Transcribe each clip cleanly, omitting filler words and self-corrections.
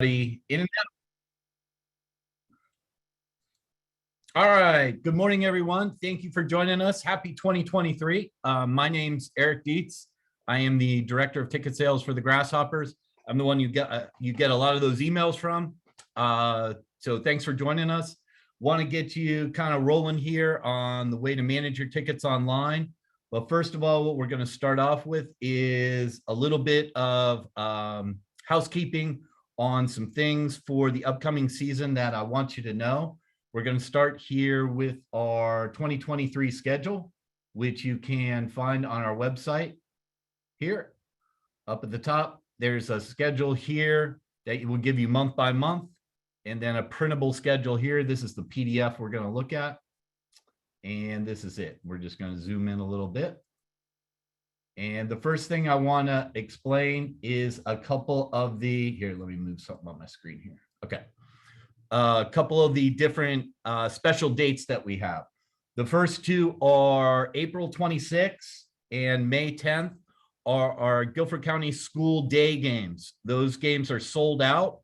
In and out. All right. Good morning, everyone. Thank you for joining us. Happy 2023. My name's Erich Dietz. I am the director of ticket sales for the Grasshoppers. I'm the one you get a lot of those emails from. So thanks for joining us. Want to get you kind of rolling here on the way to manage your tickets online. But first of all, what we're going to start off with is a little bit of housekeeping on some things for the upcoming season that I want you to know. We're going to start here with our 2023 schedule, which you can find on our website here. Up at the top, there's a schedule here that will give you month by month, and then a printable schedule here. This is the PDF we're going to look at, and this is it. We're just going to zoom in a little bit. And the first thing I want to explain is a couple of the, here, let me move something on my screen here. Okay. A couple of the different special dates that we have. The first two are April 26th and May 10th are our Guilford County School Day games. Those games are sold out.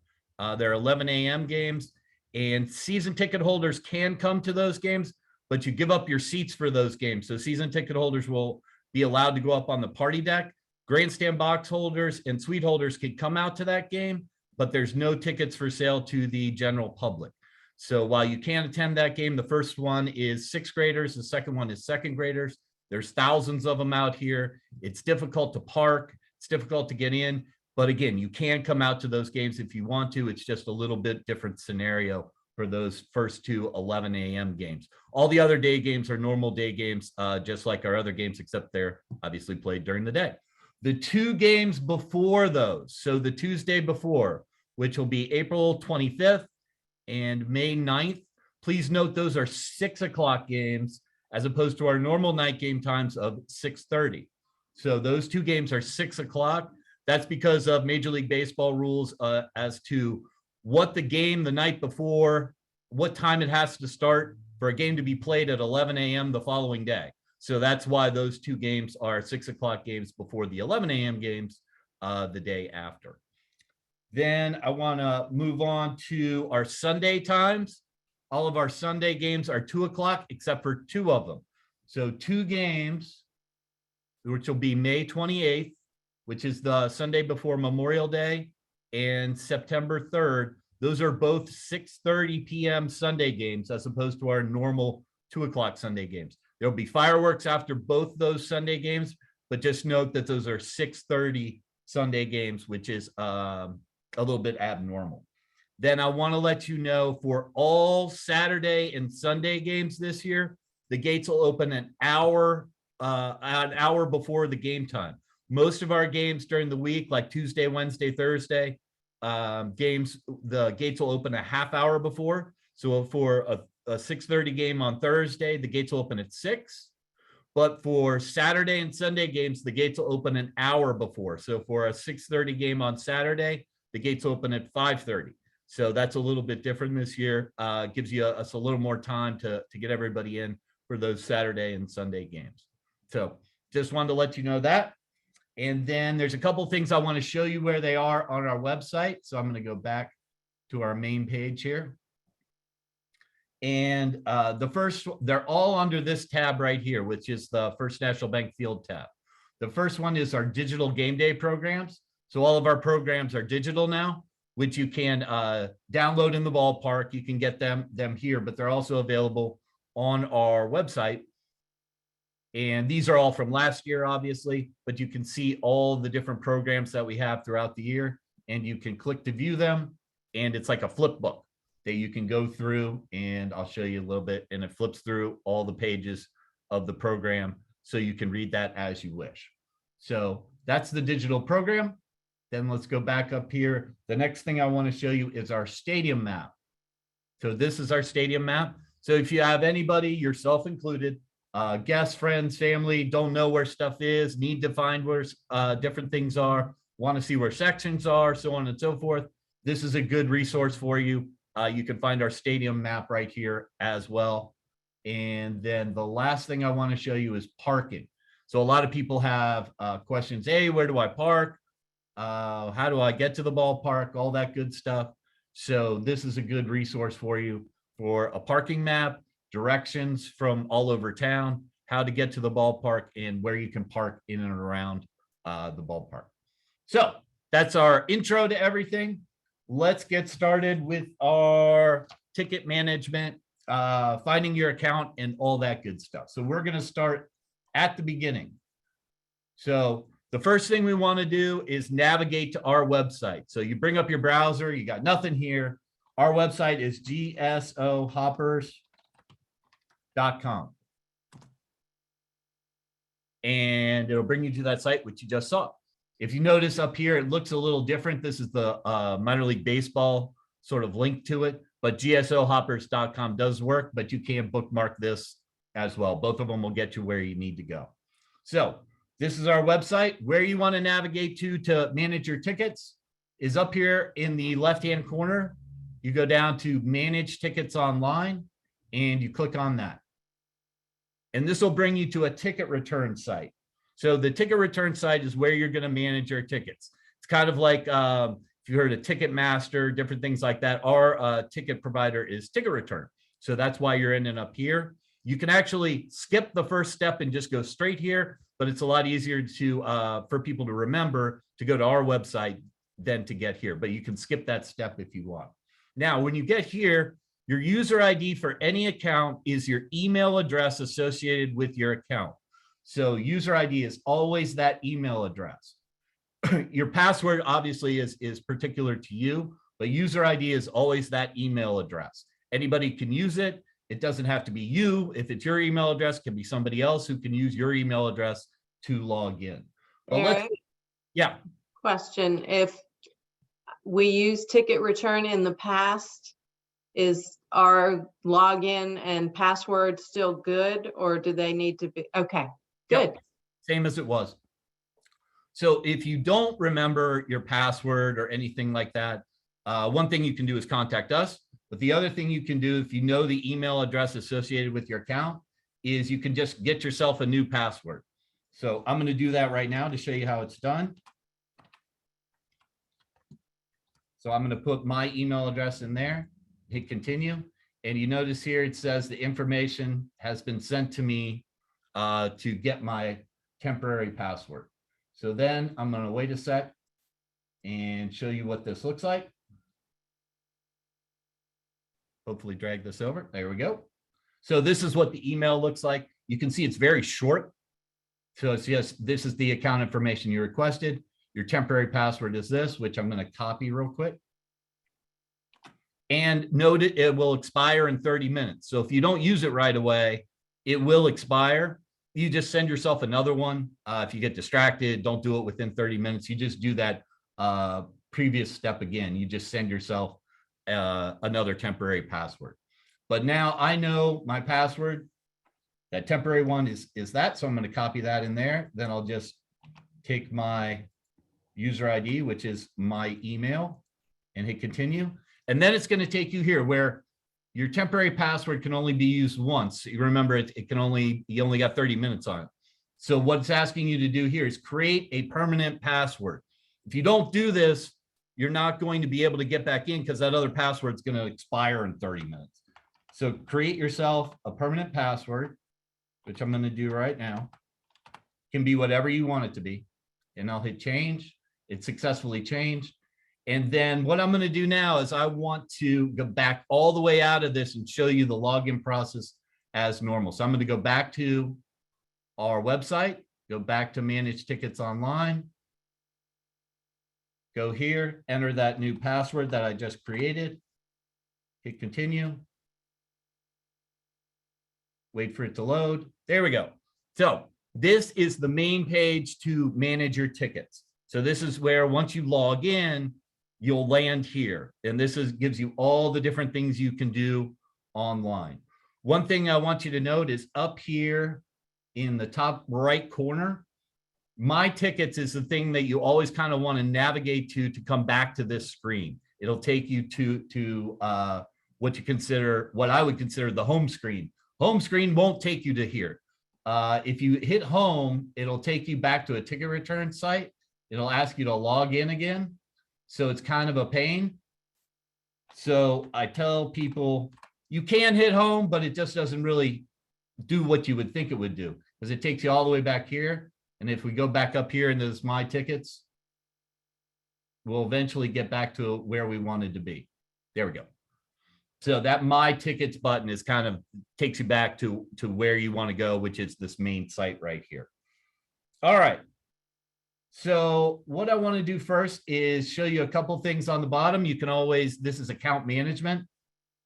They're 11 a.m. games, and season ticket holders can come to those games, but you give up your seats for those games. So season ticket holders will be allowed to go up on the party deck. Grandstand box holders and suite holders can come out to that game, but there's no tickets for sale to the general public. So while you can attend that game, the first one is sixth graders, the second one is second graders. There's thousands of them out here. It's difficult to park, it's difficult to get in, but again, you can come out to those games if you want to. It's just a little bit different scenario for those first two 11 a.m. games. All the other day games are normal day games, just like our other games, except they're obviously played during the day. The two games before those, so the Tuesday before, which will be April 25th and May 9th, please note those are 6 o'clock games as opposed to our normal night game times of 6:30. So those two games are 6 o'clock. That's because of Major League Baseball rules as to what the game the night before, what time it has to start for a game to be played at 11 a.m. the following day. So that's why those two games are 6 o'clock games before the 11 a.m. games the day after. Then I want to move on to our Sunday times. All of our Sunday games are 2 o'clock, except for two of them. So two games, which will be May 28th, which is the Sunday before Memorial Day, and September 3rd. Those are both 6:30 p.m. Sunday games as opposed to our normal 2 o'clock Sunday games. There'll be fireworks after both those Sunday games, but just note that those are 6:30 Sunday games, which is a little bit abnormal. Then I want to let you know for all Saturday and Sunday games this year, the gates will open an hour before the game time. Most of our games during the week, like Tuesday, Wednesday, Thursday, games, the gates will open a half hour before. So for a 6:30 game on Thursday, the gates will open at 6. But for Saturday and Sunday games, the gates will open an hour before. So for a 6:30 game on Saturday, the gates open at 5:30. So that's a little bit different this year. Gives you us a little more time to get everybody in for those Saturday and Sunday games. So just wanted to let you know that. And then there's a couple things I want to show you where they are on our website. So I'm going to go back to our main page here. And the first, they're all under this tab right here, which is the First National Bank Field tab. The first one is our digital game day programs. So all of our programs are digital now, which you can download in the ballpark. You can get them here, but they're also available on our website. And these are all from last year, obviously, but you can see all the different programs that we have throughout the year, and you can click to view them. And it's like a flip book that you can go through, and I'll show you a little bit, and it flips through all the pages of the program so you can read that as you wish. So that's the digital program. Then let's go back up here. The next thing I want to show you is our stadium map. So this is our stadium map. So if you have anybody, yourself included, guests, friends, family, don't know where stuff is, need to find where different things are, want to see where sections are, so on and so forth, this is a good resource for you. You can find our stadium map right here as well. And then the last thing I want to show you is parking. So a lot of people have questions. Hey, where do I park? how do I get to the ballpark, all that good stuff. So this is a good resource for you for a parking map, directions from all over town, how to get to the ballpark, and where you can park in and around the ballpark. So that's our intro to everything. Let's get started with our ticket management, finding your account, and all that good stuff. So we're going to start at the beginning. So the first thing we want to do is navigate to our website. So you bring up your browser, you got nothing here. Our website is gsohoppers.com. And it'll bring you to that site, which you just saw. If you notice up here, it looks a little different. This is the minor league baseball sort of link to it, but gsohoppers.com does work, but you can bookmark this as well. Both of them will get you where you need to go. So this is our website. Where you want to navigate to manage your tickets is up here in the left-hand corner. You go down to Manage Tickets Online, and you click on that. And this will bring you to a ticket return site. So the ticket return site is where you're going to manage your tickets. It's kind of like if you heard of Ticketmaster, different things like that. Our ticket provider is Ticket Return. So that's why you're ending up here. You can actually skip the first step and just go straight here, but it's a lot easier to for people to remember to go to our website than to get here. But you can skip that step if you want. Now, when you get here, your user ID for any account is your email address associated with your account. So user ID is always that email address. Your password obviously is particular to you, but user ID is always that email address. Anybody can use it. It doesn't have to be you. If it's your email address, it can be somebody else who can use your email address to log in. But yeah. Question, if we use ticket return in the past, is our login and password still good, or do they need to be? Okay, good. Yep. Same as it was. So if you don't remember your password or anything like that, one thing you can do is contact us. But the other thing you can do, if you know the email address associated with your account, is you can just get yourself a new password. So I'm going to do that right now to show you how it's done. So I'm going to put my email address in there, hit continue. And you notice here it says the information has been sent to me to get my temporary password. So then I'm going to wait a sec and show you what this looks like. Hopefully drag this over. There we go. So this is what the email looks like. You can see it's very short. So it's just, this is the account information you requested. Your temporary password is this, which I'm going to copy real quick. And note it will expire in 30 minutes. So if you don't use it right away, it will expire. You just send yourself another one. If you get distracted, don't do it within 30 minutes. You just do that previous step again. You just send yourself another temporary password. But now I know my password. That temporary one is that. So I'm going to copy that in there. Then I'll just take my user ID, which is my email, and hit continue. And then it's going to take you here where your temporary password can only be used once. You remember it can only, you only got 30 minutes on it. So what it's asking you to do here is create a permanent password. If you don't do this, you're not going to be able to get back in because that other password is going to expire in 30 minutes. So create yourself a permanent password, which I'm going to do right now. It can be whatever you want it to be. And I'll hit change. It's successfully changed. And then what I'm going to do now is I want to go back all the way out of this and show you the login process as normal. So I'm going to go back to our website, go back to Manage Tickets Online, go here, enter that new password that I just created, hit continue, wait for it to load. There we go. So this is the main page to manage your tickets. So this is where once you log in, you'll land here. And this gives you all the different things you can do online. One thing I want you to note is up here in the top right corner, My Tickets is the thing that you always kind of want to navigate to come back to this screen. It'll take you to what I would consider the home screen. Home screen won't take you to here. If you hit home, it'll take you back to a ticket return site. it'll ask you to log in again. So it's kind of a pain. So I tell people you can hit home, but it just doesn't really do what you would think it would do, because it takes you all the way back here. And if we go back up here into this My Tickets, we'll eventually get back to where we wanted to be. There we go. So that My Tickets button is kind of takes you back to where you want to go, which is this main site right here. All right. So what I want to do first is show you a couple things on the bottom. You can always, this is account management.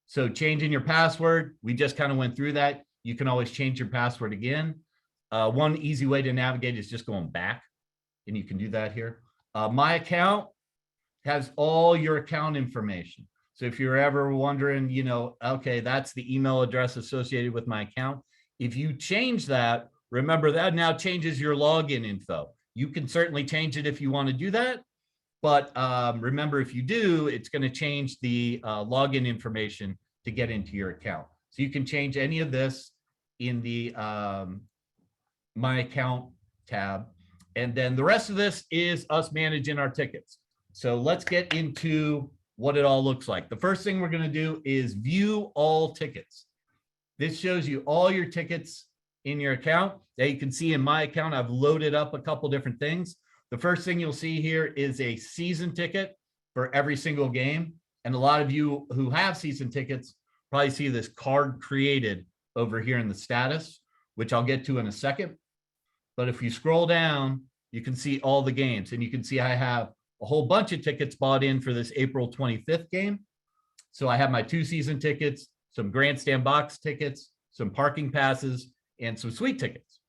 So changing your password, we just kind of went through that. You can always change your password again. One easy way to navigate is just going back, and you can do that here. My Account has all your account information. So if you're ever wondering, you know, okay, that's the email address associated with my account. If you change that, remember that now changes your login info. You can certainly change it if you want to do that. But remember, if you do, it's going to change the login information to get into your account. So you can change any of this in the My Account tab. And then the rest of this is us managing our tickets. So let's get into what it all looks like. The first thing we're going to do is view all tickets. This shows you all your tickets in your account. That you can see in My Account, I've loaded up a couple different things. The first thing you'll see here is a season ticket for every single game. And a lot of you who have season tickets probably see this card created over here in the status, which I'll get to in a second. But if you scroll down, you can see all the games, and you can see I have a whole bunch of tickets bought in for this April 25th game. So I have my 2 season tickets, some grandstand box tickets, some parking passes, and some suite tickets.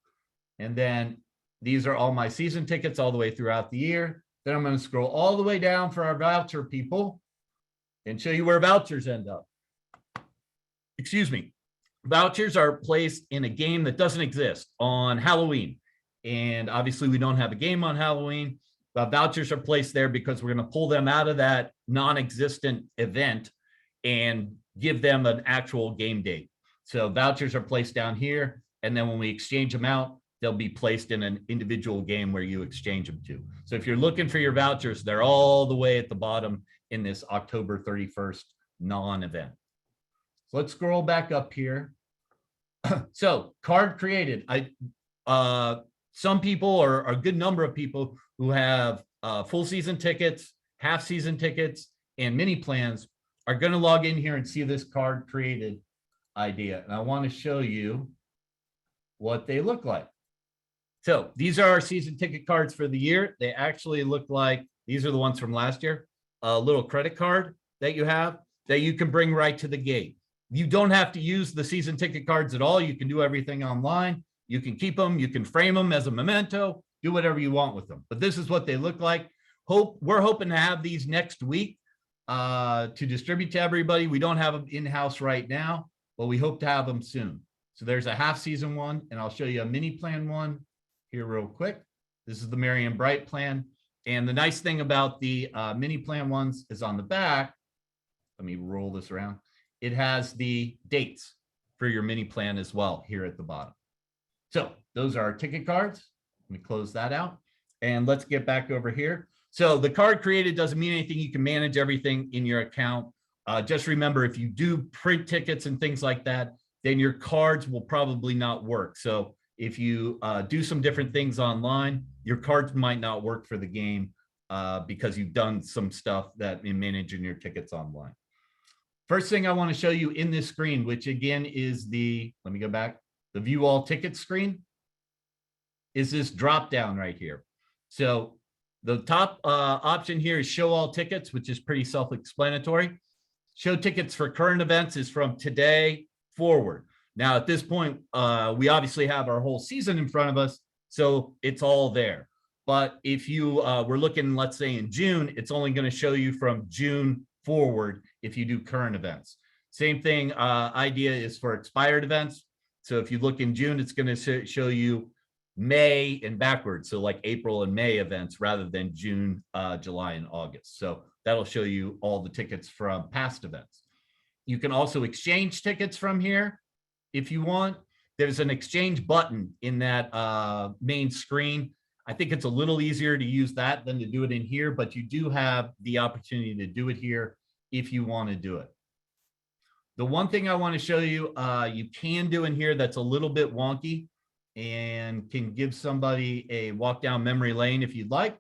And then these are all my season tickets all the way throughout the year. Then I'm going to scroll all the way down for our voucher people and show you where vouchers end up. Excuse me. Vouchers are placed in a game that doesn't exist on Halloween. And obviously we don't have a game on Halloween, but vouchers are placed there because we're going to pull them out of that non-existent event and give them an actual game date. So vouchers are placed down here. And then when we exchange them out, they'll be placed in an individual game where you exchange them to. So if you're looking for your vouchers, they're all the way at the bottom in this October 31st non-event. So let's scroll back up here. So card created. Some people, or a good number of people who have full season tickets, half season tickets, and mini plans are going to log in here and see this card created idea. And I want to show you what they look like. So these are our season ticket cards for the year. They actually look like, these are the ones from last year, a little credit card that you have that you can bring right to the gate. You don't have to use the season ticket cards at all. You can do everything online. You can keep them. You can frame them as a memento, do whatever you want with them. But this is what they look like. We're hoping to have these next week to distribute to everybody. We don't have them in-house right now, but we hope to have them soon. So there's a half season one, and I'll show you a mini plan one here real quick. This is the Marion Bright plan. And the nice thing about the mini plan ones is on the back, let me roll this around. It has the dates for your mini plan as well here at the bottom. So those are our ticket cards. Let me close that out. And let's get back over here. So the card created doesn't mean anything. You can manage everything in your account. Just remember, if you do print tickets and things like that, then your cards will probably not work. So if you do some different things online, your cards might not work for the game because you've done some stuff that in managing your tickets online. First thing I want to show you in this screen, which again is the, let me go back, the view all tickets screen, is this drop down right here. So the top option here is show all tickets, which is pretty self-explanatory. Show tickets for current events is from today forward. Now, at this point, we obviously have our whole season in front of us, so it's all there. But if you were looking, let's say in June, it's only going to show you from June forward if you do current events. Same thing, idea is for expired events. So if you look in June, it's going to show you May and backwards. So like April and May events rather than June, July, and August. So that'll show you all the tickets from past events. You can also exchange tickets from here if you want. There's an exchange button in that main screen. I think it's a little easier to use that than to do it in here, but you do have the opportunity to do it here if you want to do it. The one thing I want to show you, you can do in here that's a little bit wonky and can give somebody a walk down memory lane if you'd like,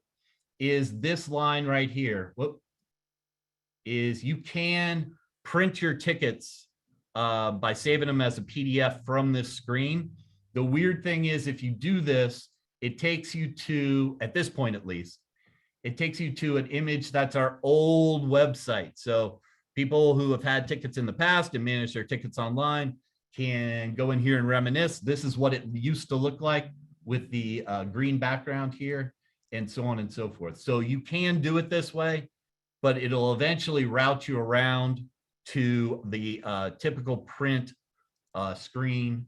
is this line right here. Whoop. Is you can print your tickets by saving them as a PDF from this screen. The weird thing is if you do this, it takes you to, at this point at least, it takes you to an image that's our old website. So people who have had tickets in the past and manage their tickets online can go in here and reminisce. This is what it used to look like with the green background here and so on and so forth. So you can do it this way, but it'll eventually route you around to the typical print screen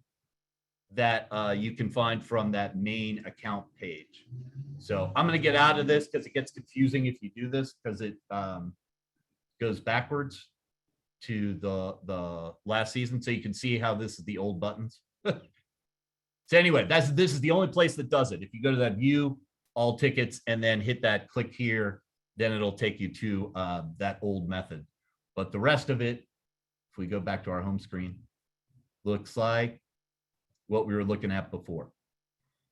that you can find from that main account page. So I'm going to get out of this because it gets confusing if you do this, because it goes backwards to the last season. So you can see how this is the old buttons. So anyway, this is the only place that does it. If you go to that view all tickets and then hit that click here, then it'll take you to that old method. But the rest of it, if we go back to our home screen, looks like what we were looking at before.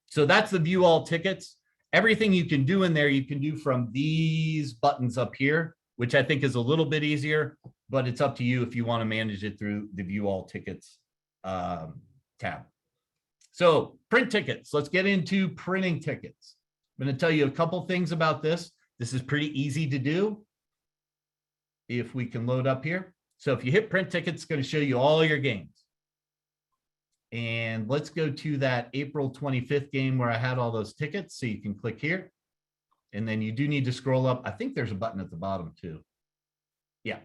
So that's the view all tickets. Everything you can do in there, you can do from these buttons up here, which I think is a little bit easier, but it's up to you if you want to manage it through the view all tickets tab. So print tickets, let's get into printing tickets. I'm going to tell you a couple things about this. This is pretty easy to do if we can load up here. So if you hit print tickets, it's going to show you all your games. And let's go to that April 25th game where I had all those tickets. So you can click here. And then you do need to scroll up. I think there's a button at the bottom too. Yeah.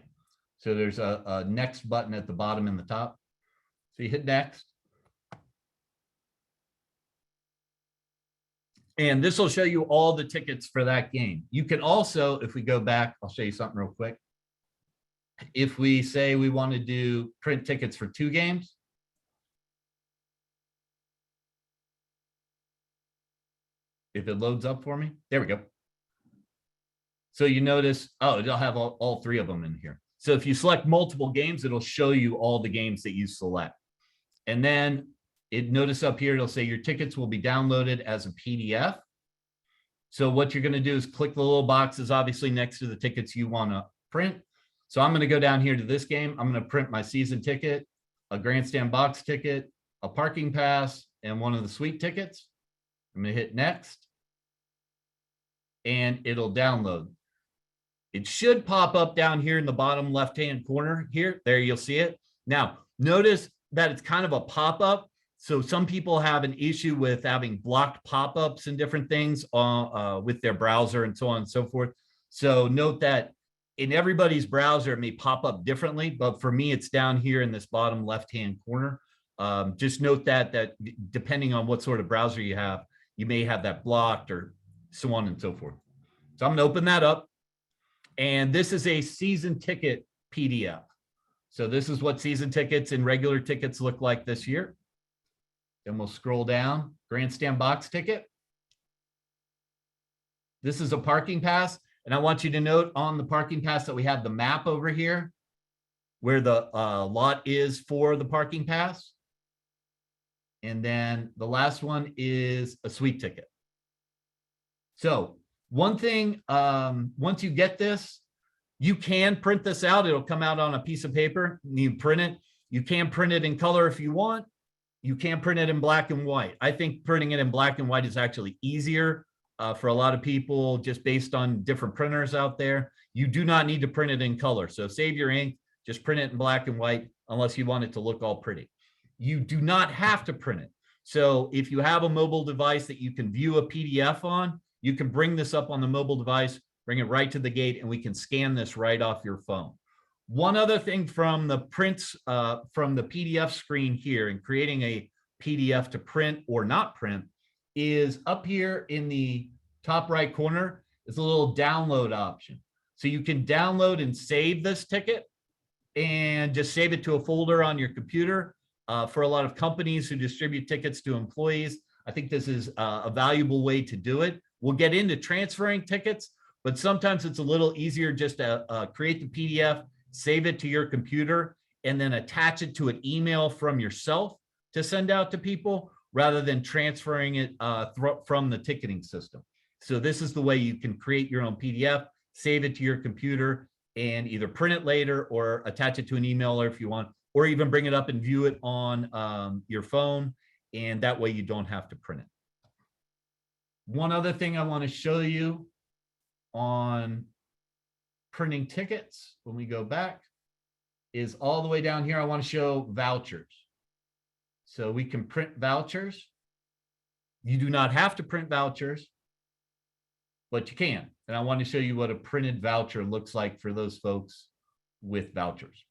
So there's a next button at the bottom and the top. So you hit next. And this will show you all the tickets for that game. You can also, if we go back, I'll show you something real quick. If we say we want to do print tickets for 2 games, if it loads up for me, there we go. So you notice, oh, it'll have all 3 of them in here. So if you select multiple games, it'll show you all the games that you select. And then notice up here, it'll say your tickets will be downloaded as a PDF. So what you're going to do is click the little boxes, obviously next to the tickets you want to print. So I'm going to go down here to this game. I'm going to print my season ticket, a grandstand box ticket, a parking pass, and one of the suite tickets. I'm going to hit next. And it'll download. It should pop up down here in the bottom left-hand corner here. There, you'll see it. Now, notice that it's kind of a pop-up. So some people have an issue with having blocked pop-ups and different things with their browser and so on and so forth. So note that in everybody's browser, it may pop up differently, but for me, it's down here in this bottom left-hand corner. Just note that depending on what sort of browser you have, you may have that blocked or so on and so forth. So I'm going to open that up. And this is a season ticket PDF. So this is what season tickets and regular tickets look like this year. Then we'll scroll down, grandstand box ticket. This is a parking pass. And I want you to note on the parking pass that we have the map over here where the lot is for the parking pass. And then the last one is a suite ticket. So one thing, once you get this, you can print this out. It'll come out on a piece of paper. You print it. You can print it in color if you want. You can print it in black and white. I think printing it in black and white is actually easier for a lot of people just based on different printers out there. You do not need to print it in color. So save your ink, just print it in black and white unless you want it to look all pretty. You do not have to print it. So if you have a mobile device that you can view a PDF on, you can bring this up on the mobile device, bring it right to the gate, and we can scan this right off your phone. One other thing from the prints, from the PDF screen here and creating a PDF to print or not print is up here in the top right corner is a little download option. So you can download and save this ticket and just save it to a folder on your computer. For a lot of companies who distribute tickets to employees, I think this is a valuable way to do it. We'll get into transferring tickets, but sometimes it's a little easier just to create the PDF, save it to your computer, and then attach it to an email from yourself to send out to people rather than transferring it from the ticketing system. So this is the way you can create your own PDF, save it to your computer, and either print it later or attach it to an emailer if you want, or even bring it up and view it on your phone. And that way you don't have to print it. One other thing I want to show you on printing tickets when we go back is all the way down here. I want to show vouchers. So we can print vouchers. You do not have to print vouchers, but you can. And I want to show you what a printed voucher looks like for those folks with vouchers.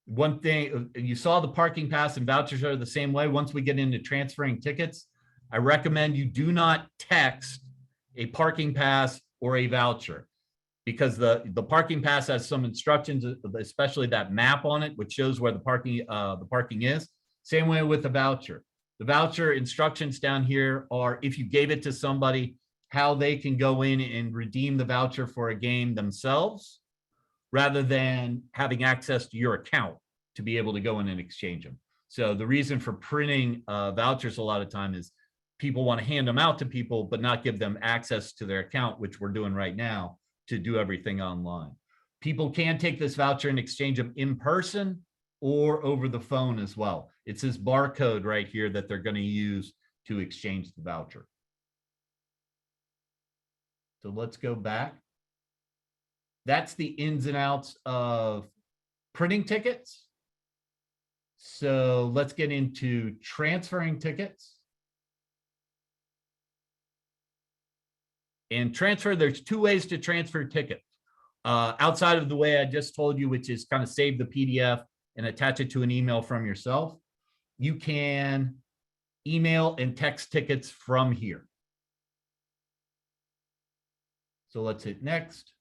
One thing, you saw the parking pass and vouchers are the same way. Once we get into transferring tickets, I recommend you do not text a parking pass or a voucher, because the parking pass has some instructions, especially that map on it, which shows where the parking is. Same way with the voucher. The voucher instructions down here are, if you gave it to somebody, how they can go in and redeem the voucher for a game themselves, rather than having access to your account to be able to go in and exchange them. So the reason for printing vouchers a lot of time is people want to hand them out to people, but not give them access to their account, which we're doing right now to do everything online. People can take this voucher and exchange them in person or over the phone as well. It's this barcode right here that they're going to use to exchange the voucher. So let's go back. That's the ins and outs of printing tickets. So let's get into transferring tickets. And transfer, there's two ways to transfer tickets. Outside of the way I just told you, which is kind of save the PDF and attach it to an email from yourself. You can email and text tickets from here. So let's hit next.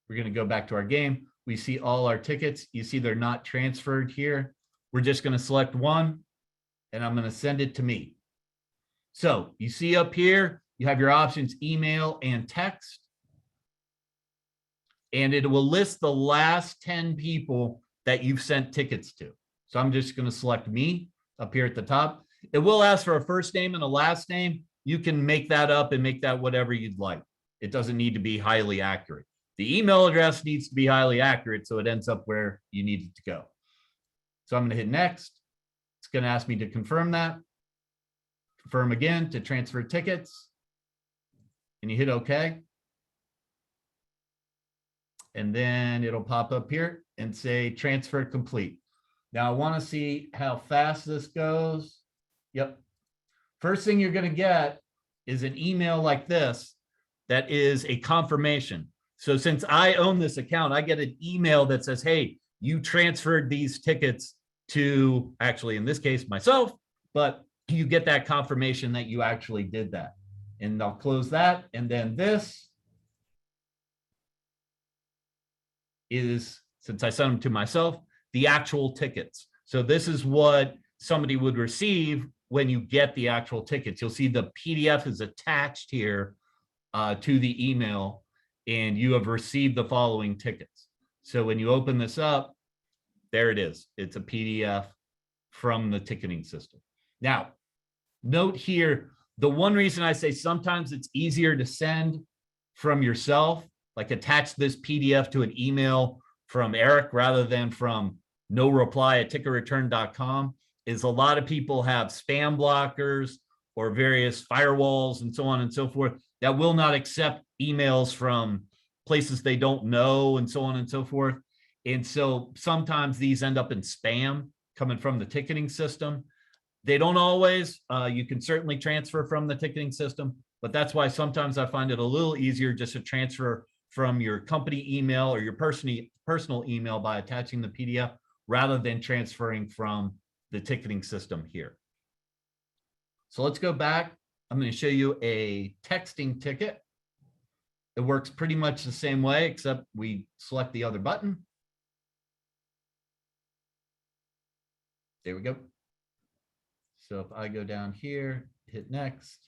We're going to go back to our game. We see all our tickets. You see they're not transferred here. We're just going to select one, and I'm going to send it to me. So you see up here, you have your options, email and text. And it will list the last 10 people that you've sent tickets to. So I'm just going to select me up here at the top. It will ask for a first name and a last name. You can make that up and make that whatever you'd like. It doesn't need to be highly accurate. The email address needs to be highly accurate so it ends up where you need it to go. So I'm going to hit next. It's going to ask me to confirm that. Confirm again to transfer tickets. And you hit OK. And then it'll pop up here and say transfer complete. Now I want to see how fast this goes. Yep. First thing you're going to get is an email like this that is a confirmation. So since I own this account, I get an email that says, hey, you transferred these tickets to, actually in this case, myself, but you get that confirmation that you actually did that. And I'll close that. And then this is, since I sent them to myself, the actual tickets. So this is what somebody would receive when you get the actual tickets. You'll see the PDF is attached here to the email, and you have received the following tickets. So when you open this up, there it is. It's a PDF from the ticketing system. Now, note here, the one reason I say sometimes it's easier to send from yourself, like attach this PDF to an email from Erich rather than from noreply@ticketreturn.com, is a lot of people have spam blockers or various firewalls and so on and so forth that will not accept emails from places they don't know and so on and so forth. And so sometimes these end up in spam coming from the ticketing system. They don't always. You can certainly transfer from the ticketing system, but that's why sometimes I find it a little easier just to transfer from your company email or your personal email by attaching the PDF rather than transferring from the ticketing system here. So let's go back. I'm going to show you a texting ticket. It works pretty much the same way, except we select the other button. There we go. So if I go down here, hit next,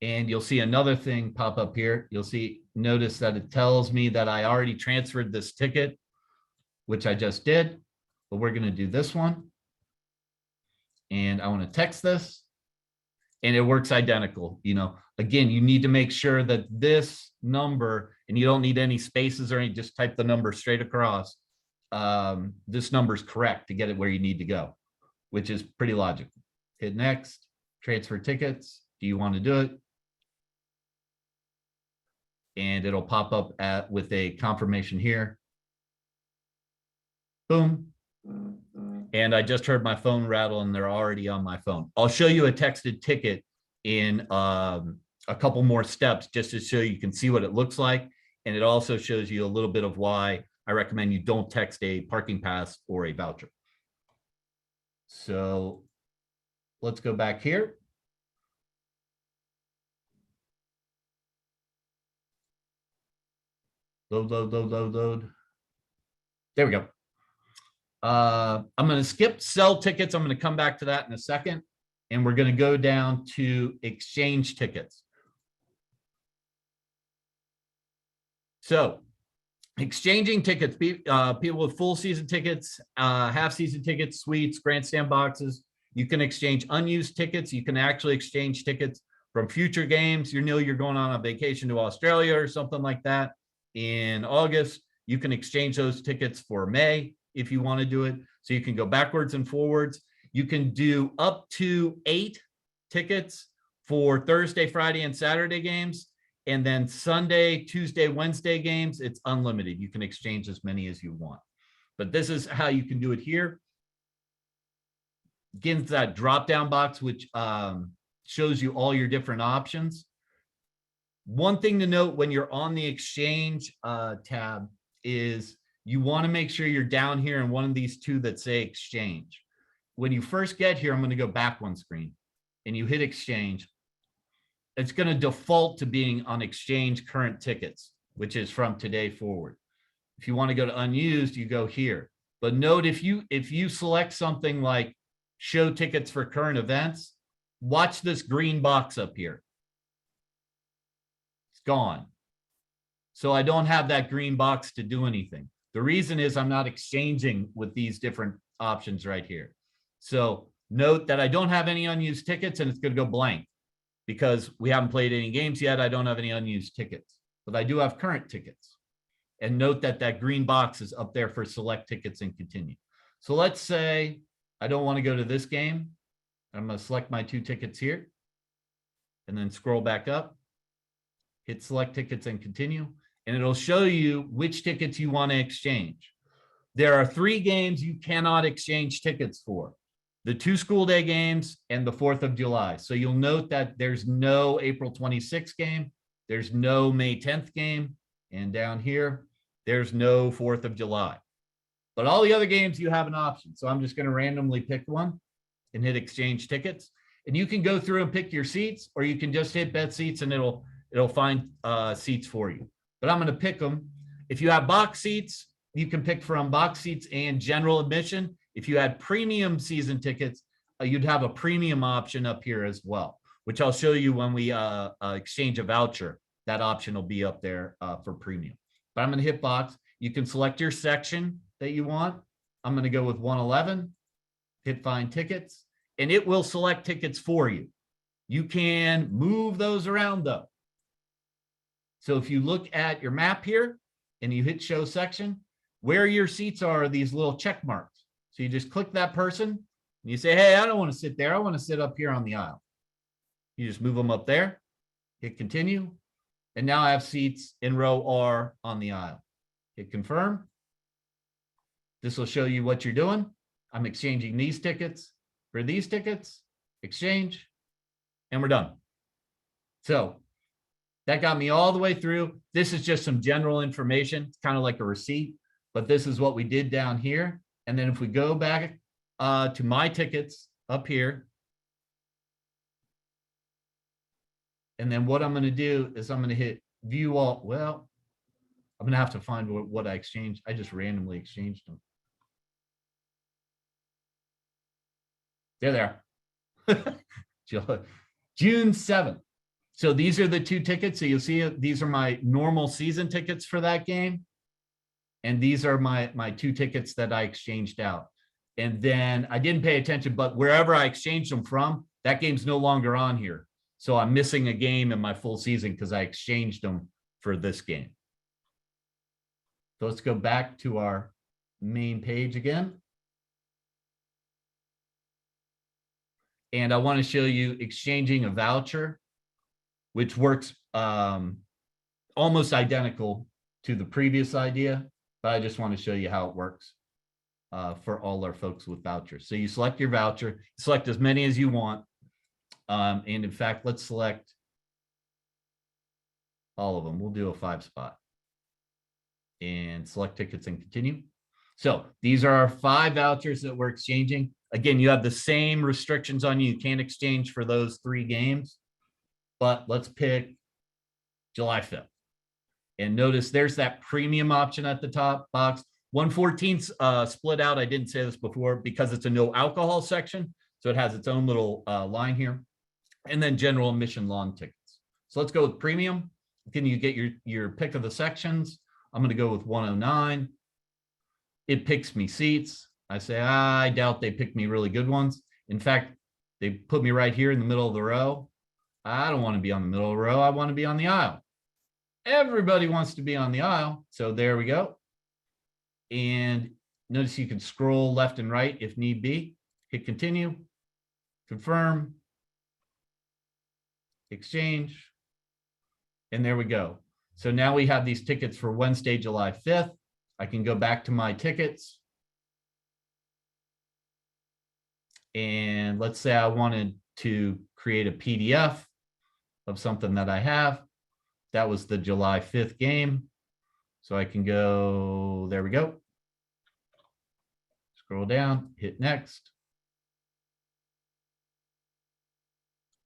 and you'll see another thing pop up here. You'll see, notice that it tells me that I already transferred this ticket, which I just did, but we're going to do this one. And I want to text this, and it works identical. You know, again, you need to make sure that this number, and you don't need any spaces or any, just type the number straight across. This number is correct to get it where you need to go, which is pretty logical. Hit next, transfer tickets. Do you want to do it? And it'll pop up with a confirmation here. Boom. And I just heard my phone rattle, and they're already on my phone. I'll show you a texted ticket in a couple more steps just to show you can see what it looks like. And it also shows you a little bit of why I recommend you don't text a parking pass or a voucher. So let's go back here. Load. There we go. I'm going to skip sell tickets. I'm going to come back to that in a second. And we're going to go down to exchange tickets. So exchanging tickets, people with full season tickets, half season tickets, suites, grandstand boxes. You can exchange unused tickets. You can actually exchange tickets from future games. You know you're going on a vacation to Australia or something like that in August. You can exchange those tickets for May if you want to do it. So you can go backwards and forwards. You can do up to 8 tickets for Thursday, Friday, and Saturday games. And then Sunday, Tuesday, Wednesday games, it's unlimited. You can exchange as many as you want. But this is how you can do it here. Again, it's that drop-down box, which shows you all your different options. One thing to note when you're on the exchange tab is you want to make sure you're down here in one of these two that say exchange. When you first get here, I'm going to go back one screen, and you hit exchange. It's going to default to being on exchange current tickets, which is from today forward. If you want to go to unused, you go here. But note, if you select something like show tickets for current events, watch this green box up here. It's gone. So I don't have that green box to do anything. The reason is I'm not exchanging with these different options right here. So note that I don't have any unused tickets, and it's going to go blank because we haven't played any games yet. I don't have any unused tickets, but I do have current tickets. And note that that green box is up there for select tickets and continue. So let's say I don't want to go to this game. I'm going to select my 2 tickets here and then scroll back up, hit select tickets and continue. And it'll show you which tickets you want to exchange. There are 3 games you cannot exchange tickets for: the 2 school day games and the 4th of July. So you'll note that there's no April 26th game. There's no May 10th game. And down here, there's no 4th of July. But all the other games, you have an option. So I'm just going to randomly pick one and hit exchange tickets. And you can go through and pick your seats, or you can just hit bet seats and it'll find seats for you. But I'm going to pick them. If you have box seats, you can pick from box seats and general admission. If you had premium season tickets, you'd have a premium option up here as well, which I'll show you when we exchange a voucher. That option will be up there for premium. But I'm going to hit box. You can select your section that you want. I'm going to go with 111, hit find tickets, and it will select tickets for you. You can move those around though. So if you look at your map here and you hit show section, where your seats are these little check marks. So you just click that person and you say, hey, I don't want to sit there. I want to sit up here on the aisle. You just move them up there, hit continue. And now I have seats in row R on the aisle. Hit confirm. This will show you what you're doing. I'm exchanging these tickets for these tickets, exchange, and we're done. So that got me all the way through. This is just some general information. It's kind of like a receipt, but this is what we did down here. And then if we go back to my tickets up here, and then what I'm going to do is I'm going to hit view all. Well, I'm going to have to find what I exchanged. I just randomly exchanged them. There they are. June 7th. So these are the two tickets. So you'll see these are my normal season tickets for that game. And these are my two tickets that I exchanged out. And then I didn't pay attention, but wherever I exchanged them from, that game's no longer on here. So I'm missing a game in my full season because I exchanged them for this game. So let's go back to our main page again. And I want to show you exchanging a voucher, which works almost identical to the previous idea, but I just want to show you how it works for all our folks with vouchers. So you select your voucher, select as many as you want. And in fact, let's select all of them. We'll do a 5-spot and select tickets and continue. So these are our 5 vouchers that we're exchanging. Again, you have the same restrictions on you. You can't exchange for those 3 games, but let's pick July 5th. And notice there's that premium option at the top box. 114's split out. I didn't say this before because it's a no alcohol section. So it has its own little line here. And then general admission lawn tickets. So let's go with premium. Can you get your pick of the sections? I'm going to go with 109. It picks me seats. I say, I doubt they pick me really good ones. In fact, they put me right here in the middle of the row. I don't want to be on the middle of the row. I want to be on the aisle. Everybody wants to be on the aisle. So there we go. And notice you can scroll left and right if need be. Hit continue, confirm, exchange. And there we go. So now we have these tickets for Wednesday, July 5th. I can go back to my tickets. And let's say I wanted to create a PDF of something that I have. That was the July 5th game. So I can go, there we go. Scroll down, hit next.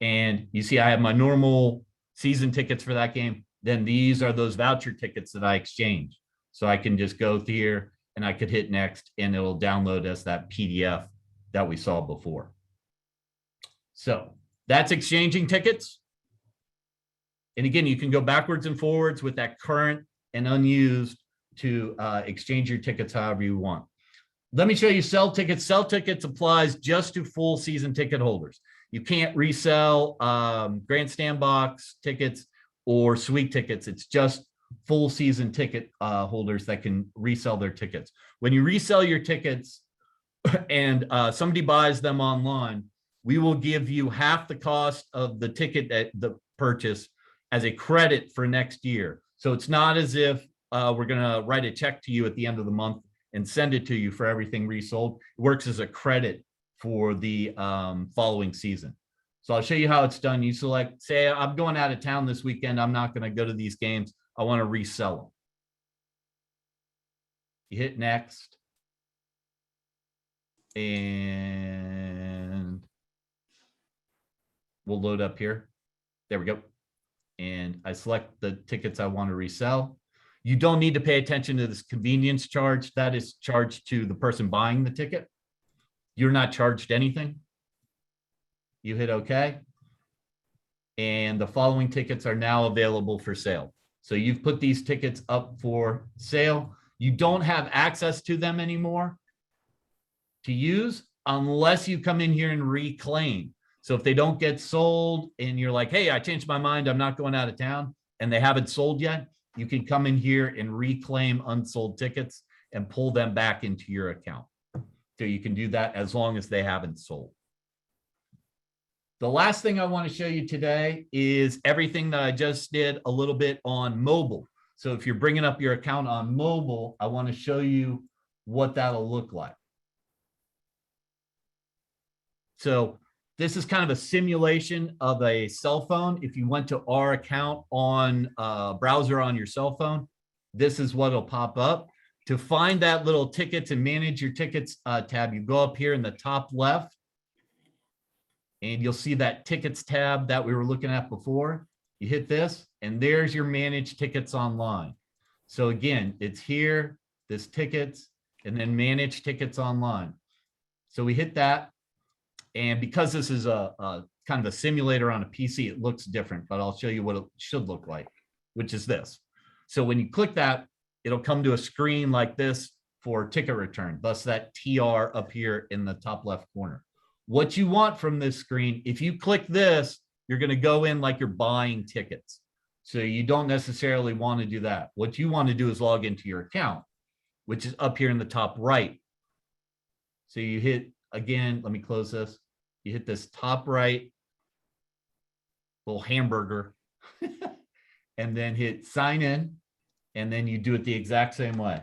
And you see I have my normal season tickets for that game. Then these are those voucher tickets that I exchanged. So I can just go here and I could hit next and it'll download as that PDF that we saw before. So that's exchanging tickets. And again, you can go backwards and forwards with that current and unused to exchange your tickets however you want. Let me show you sell tickets. Sell tickets applies just to full season ticket holders. You can't resell grandstand box tickets or suite tickets. It's just full season ticket holders that can resell their tickets. When you resell your tickets and somebody buys them online, we will give you half the cost of the ticket at the purchase as a credit for next year. So it's not as if we're going to write a check to you at the end of the month and send it to you for everything resold. It works as a credit for the following season. So I'll show you how it's done. You select, say I'm going out of town this weekend. I'm not going to go to these games. I want to resell them. You hit next. And we'll load up here. There we go. And I select the tickets I want to resell. You don't need to pay attention to this convenience charge. That is charged to the person buying the ticket. You're not charged anything. You hit OK. And the following tickets are now available for sale. So you've put these tickets up for sale. You don't have access to them anymore to use unless you come in here and reclaim. So if they don't get sold and you're like, hey, I changed my mind, I'm not going out of town, and they haven't sold yet, you can come in here and reclaim unsold tickets and pull them back into your account. So you can do that as long as they haven't sold. The last thing I want to show you today is everything that I just did a little bit on mobile. So if you're bringing up your account on mobile, I want to show you what that'll look like. So this is kind of a simulation of a cell phone. If you went to our account on a browser on your cell phone, this is what will pop up. To find that little tickets and manage your tickets tab, you go up here in the top left, and you'll see that tickets tab that we were looking at before. You hit this, and there's your manage tickets online. So again, it's here, this tickets, and then manage tickets online. So we hit that. And because this is a kind of a simulator on a PC, it looks different, but I'll show you what it should look like, which is this. So when you click that, it'll come to a screen like this for ticket return, thus that TR up here in the top left corner. What you want from this screen, if you click this, you're going to go in like you're buying tickets. So you don't necessarily want to do that. What you want to do is log into your account, which is up here in the top right. So you hit, again, let me close this. You hit this top right little hamburger and then hit sign in. And then you do it the exact same way.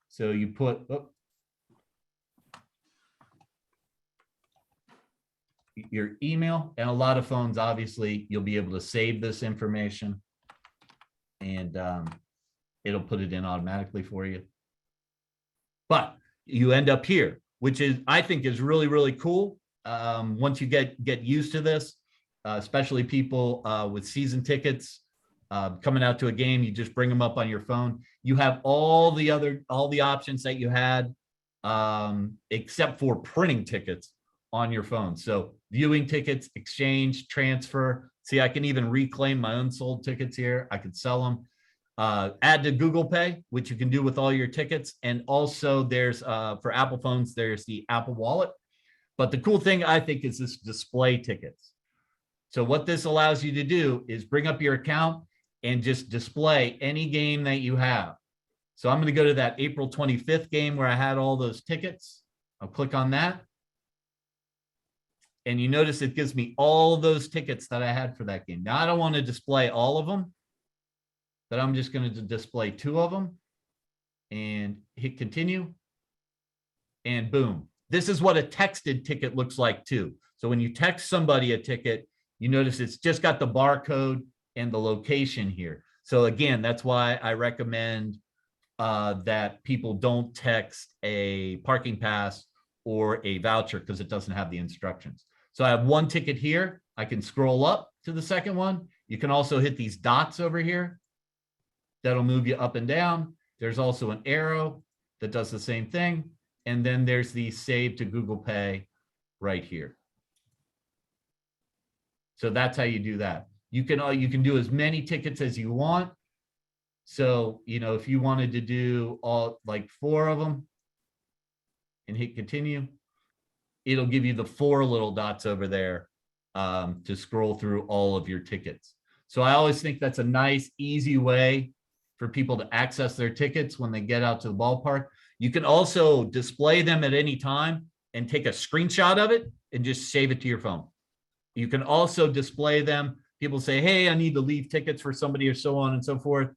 So you put your email, and a lot of phones, obviously, you'll be able to save this information and it'll put it in automatically for you. But you end up here, which is, I think, is really, really cool. Once you get used to this, especially people with season tickets, coming out to a game, you just bring them up on your phone. You have all the options that you had, except for printing tickets on your phone. So viewing tickets, exchange, transfer. See, I can even reclaim my unsold tickets here. I could sell them. Add to Google Pay, which you can do with all your tickets. And also there's, for Apple phones, there's the Apple Wallet. But the cool thing, I think, is this display tickets. So what this allows you to do is bring up your account and just display any game that you have. So I'm going to go to that April 25th game where I had all those tickets. I'll click on that. And you notice it gives me all of those tickets that I had for that game. Now, I don't want to display all of them, but I'm just going to display 2 of them and hit continue. And boom. This is what a texted ticket looks like too. So when you text somebody a ticket, you notice it's just got the barcode and the location here. So again, that's why I recommend that people don't text a parking pass or a voucher, because it doesn't have the instructions. So I have 1 ticket here. I can scroll up to the second one. You can also hit these dots over here. That'll move you up and down. There's also an arrow that does the same thing. And then there's the save to Google Pay right here. So that's how you do that. You can do as many tickets as you want. So, you know, if you wanted to do all like 4 of them and hit continue, it'll give you the 4 little dots over there to scroll through all of your tickets. So I always think that's a nice, easy way for people to access their tickets when they get out to the ballpark. You can also display them at any time and take a screenshot of it and just save it to your phone. You can also display them. People say, hey, I need to leave tickets for somebody or so on and so forth.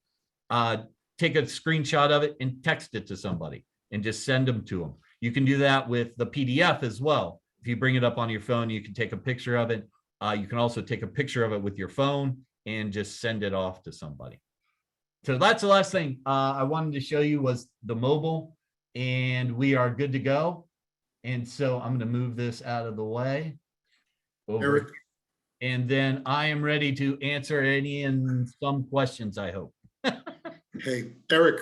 Take a screenshot of it and text it to somebody and just send them to them. You can do that with the PDF as well. If you bring it up on your phone, you can take a picture of it. You can also take a picture of it with your phone and just send it off to somebody. So that's the last thing I wanted to show you was the mobile, and we are good to go. And so I'm going to move this out of the way. Eric. And then I am ready to answer any and some questions, I hope. Hey, Eric,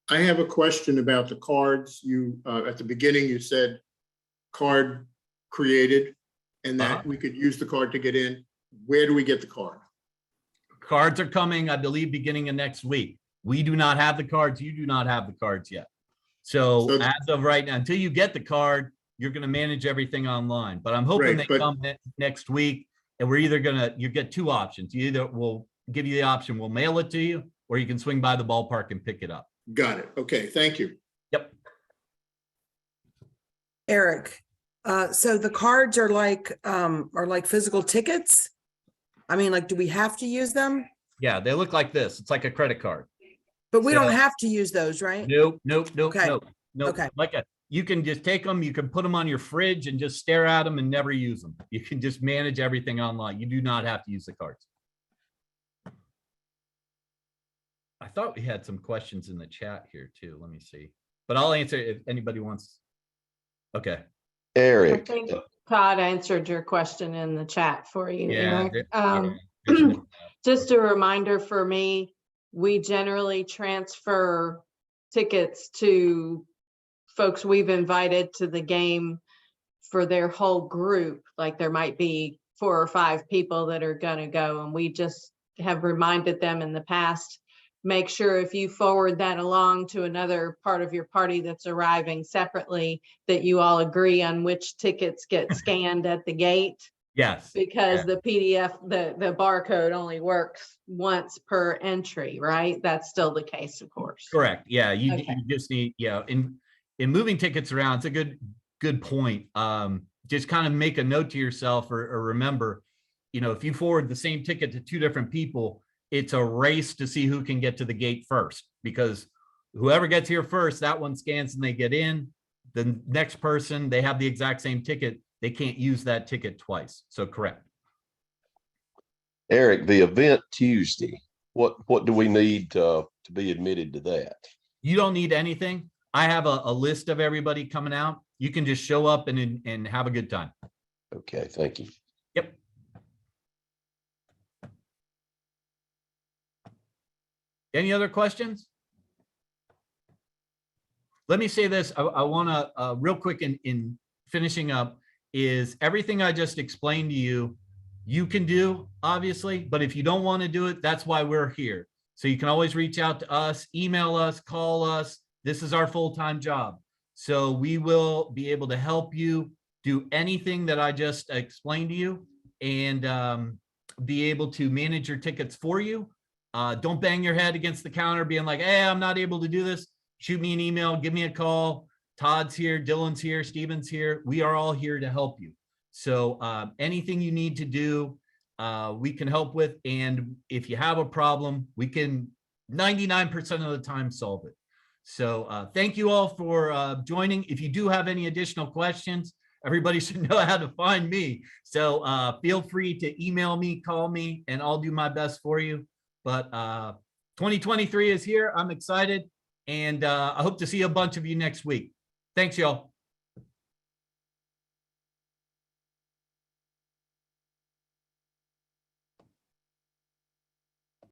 I have a question about the cards. You, at the beginning, you said card created and that we could use the card to get in. Where do we get the card? Cards are coming, I believe, beginning of next week. We do not have the cards. You do not have the cards yet. So as of right now, until you get the card, you're going to manage everything online. But I'm hoping they come next week. And we're either you get 2 options. You either will give you the option, we'll mail it to you, or you can swing by the ballpark and pick it up. Got it. Okay, thank you. Yep. Eric, so the cards are like physical tickets? I mean, like, do we have to use them? Yeah, they look like this. It's like a credit card. But we don't have to use those, right? Nope. Okay. Okay. You can just take them, you can put them on your fridge and just stare at them and never use them. You can just manage everything online. You do not have to use the cards. I thought we had some questions in the chat here too. Let me see. But I'll answer if anybody wants. Okay. I Eric. think Todd answered your question in the chat for you, Eric. Just a reminder for me, we generally transfer tickets to folks we've invited to the game for their whole group, like there might be 4 or 5 people that are gonna go, and we just have reminded them in the past, make sure if you forward that along to another part of your party that's arriving separately, that you all agree on which tickets get scanned at the gate. Yes. Because the PDF, the barcode only works once per entry, right? That's still the case, of course. Correct. Yeah, you Okay. just need, in moving tickets around, it's a good point. Just kind of make a note to yourself or remember, if you forward the same ticket to 2 different people, it's a race to see who can get to the gate first, because whoever gets here first, that one scans and they get in. The next person, they have the exact same ticket. They can't use that ticket twice. So correct. Eric, the event Tuesday, what do we need to be admitted to that? You don't need anything. I have a list of everybody coming out. You can just show up and have a good time. Okay, thank you. Yep. Any other questions? Let me say this. I want to real quick in finishing up is everything I just explained to you, you can do, obviously, but if you don't want to do it, that's why we're here. So you can always reach out to us, email us, call us. This is our full-time job. So we will be able to help you do anything that I just explained to you and be able to manage your tickets for you. Don't bang your head against the counter being like, hey, I'm not able to do this. Shoot me an email, give me a call. Todd's here, Dylan's here, Steven's here. We are all here to help you. So anything you need to do, we can help with. And if you have a problem, we can 99% of the time solve it. So thank you all for joining. If you do have any additional questions, everybody should know how to find me. So feel free to email me, call me, and I'll do my best for you. But 2023 is here. I'm excited. And I hope to see a bunch of you next week. Thanks, y'all.